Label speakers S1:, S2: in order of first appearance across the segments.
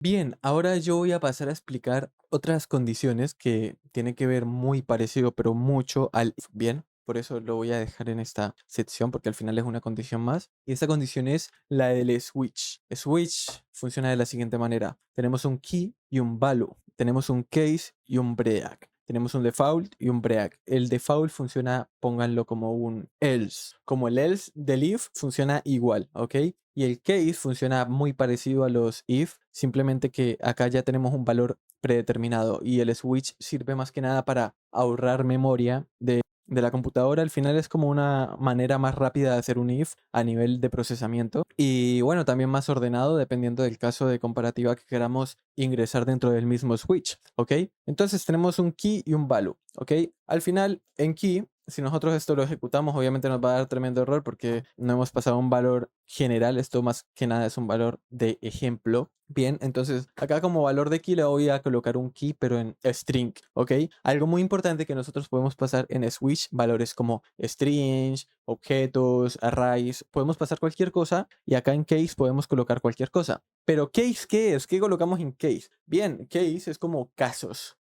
S1: Bien, ahora yo voy a pasar a explicar otras condiciones que tienen que ver muy parecido, pero mucho al if. Bien, por eso lo voy a dejar en esta sección porque al final es una condición más. Y esta condición es la del switch. Switch funciona de la siguiente manera. Tenemos un key y un value. Tenemos un case y un break. Tenemos un default y un break. El default funciona, pónganlo como un else. Como el else del if funciona igual, ¿ok? Y el case funciona muy parecido a los if, simplemente que acá ya tenemos un valor predeterminado y el switch sirve más que nada para ahorrar memoria de la computadora. Al final es como una manera más rápida de hacer un if a nivel de procesamiento y bueno, también más ordenado dependiendo del caso de comparativa que queramos ingresar dentro del mismo switch, ¿ok? Entonces tenemos un key y un value, ¿ok? Al final en key, si nosotros esto lo ejecutamos, obviamente nos va a dar tremendo error porque no hemos pasado un valor general. Esto más que nada es un valor de ejemplo. Bien, entonces acá como valor de key le voy a colocar un key, pero en string, ¿ok? Algo muy importante que nosotros podemos pasar en switch, valores como strings, objetos, arrays, podemos pasar cualquier cosa y acá en case podemos colocar cualquier cosa. Pero case, ¿qué es? ¿Qué colocamos en case? Bien, case es como casos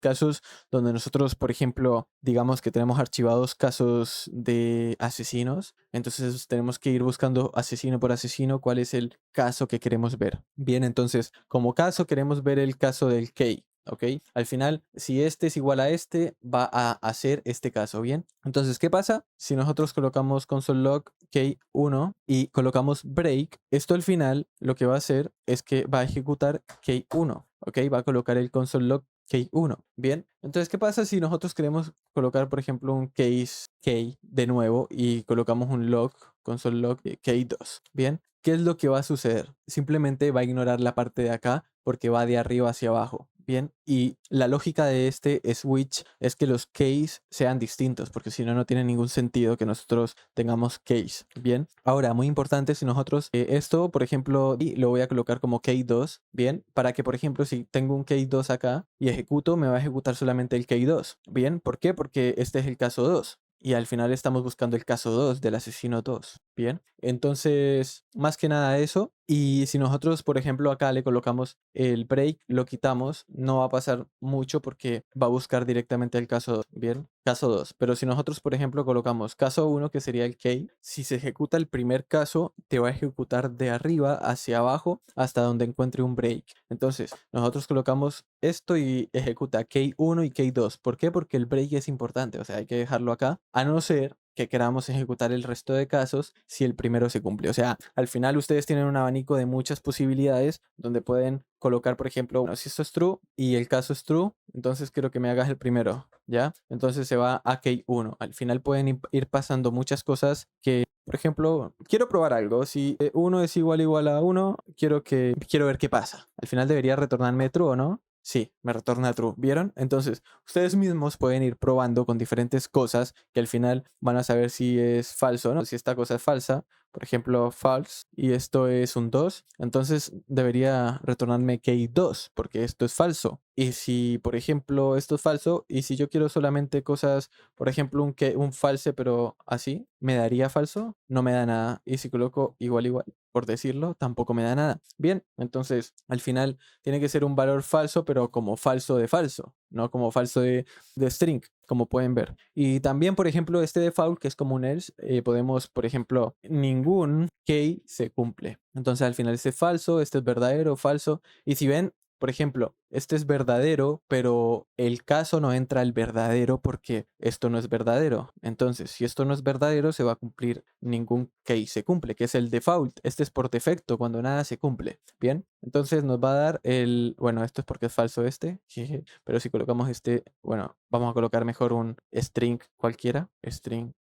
S1: donde nosotros, por ejemplo, digamos que tenemos archivados casos de asesinos, entonces tenemos que ir buscando asesino por asesino cuál es el caso que queremos ver. Bien, entonces como caso queremos ver el caso del key. ¿Ok? Al final, si este es igual a este, va a hacer este caso, ¿bien? Entonces, ¿qué pasa? Si nosotros colocamos console log key1 y colocamos break, esto al final lo que va a hacer es que va a ejecutar key1, ¿ok? Va a colocar el console log key1, ¿bien? Entonces, ¿qué pasa si nosotros queremos colocar, por ejemplo, un case key de nuevo y colocamos un log, console log key2, ¿bien? ¿Qué es lo que va a suceder? Simplemente va a ignorar la parte de acá porque va de arriba hacia abajo. Bien, y la lógica de este switch es que los case sean distintos, porque si no, no tiene ningún sentido que nosotros tengamos case. Bien, ahora, muy importante, si nosotros esto, por ejemplo, y lo voy a colocar como key2, bien, para que, por ejemplo, si tengo un key2 acá y ejecuto, me va a ejecutar solamente el key2. Bien, ¿por qué? Porque este es el caso 2. Y al final estamos buscando el caso 2 del asesino 2. Bien, entonces, más que nada eso. Y si nosotros, por ejemplo, acá le colocamos el break, lo quitamos, no va a pasar mucho porque va a buscar directamente el caso 2. Bien, caso 2. Pero si nosotros, por ejemplo, colocamos caso 1, que sería el key, si se ejecuta el primer caso, te va a ejecutar de arriba hacia abajo hasta donde encuentre un break. Entonces, nosotros colocamos esto y ejecuta key 1 y key 2. ¿Por qué? Porque el break es importante, o sea, hay que dejarlo acá, a no ser que queramos ejecutar el resto de casos si el primero se cumple. O sea, al final ustedes tienen un abanico de muchas posibilidades donde pueden colocar, por ejemplo, bueno, si esto es true y el caso es true, entonces quiero que me hagas el primero, ¿ya? Entonces se va a key 1. Al final pueden ir pasando muchas cosas que, por ejemplo, quiero probar algo. Si 1 es igual a 1, quiero ver qué pasa. Al final debería retornarme true, ¿o no? Sí, me retorna true. ¿Vieron? Entonces, ustedes mismos pueden ir probando con diferentes cosas que al final van a saber si es falso o no. Si esta cosa es falsa, por ejemplo, false, y esto es un 2, entonces debería retornarme key 2, porque esto es falso. Y si, por ejemplo, esto es falso, y si yo quiero solamente cosas, por ejemplo, un false, pero así, ¿me daría falso? No me da nada. Y si coloco igual, por decirlo, tampoco me da nada. Bien, entonces, al final tiene que ser un valor falso, pero como falso de falso, no como falso de string, como pueden ver. Y también, por ejemplo, este default, que es como un else, podemos, por ejemplo, ningún key se cumple. Entonces, al final este es falso, este es verdadero, falso. Y si ven, por ejemplo, este es verdadero, pero el caso no entra al verdadero porque esto no es verdadero. Entonces, si esto no es verdadero, se va a cumplir ningún case se cumple, que es el default. Este es por defecto, cuando nada se cumple. Bien, entonces nos va a dar bueno, esto es porque es falso este, jeje, pero si colocamos este, bueno, vamos a colocar mejor un string cualquiera, XD.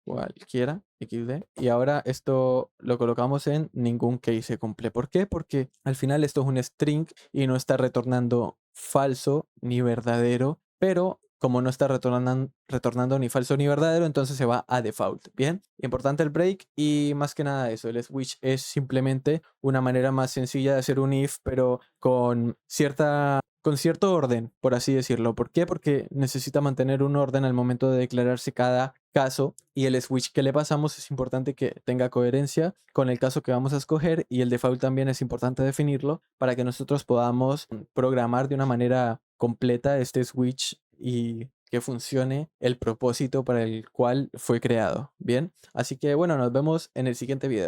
S1: Y ahora esto lo colocamos en ningún case se cumple. ¿Por qué? Porque al final esto es un string y no está retornando falso ni verdadero, pero como no está retornando ni falso ni verdadero, entonces se va a default. Bien, importante el break y más que nada eso, el switch es simplemente una manera más sencilla de hacer un if, pero con cierta con cierto orden, por así decirlo. ¿Por qué? Porque necesita mantener un orden al momento de declararse cada caso y el switch que le pasamos es importante que tenga coherencia con el caso que vamos a escoger y el default también es importante definirlo para que nosotros podamos programar de una manera completa este switch y que funcione el propósito para el cual fue creado. Bien, así que bueno, nos vemos en el siguiente video.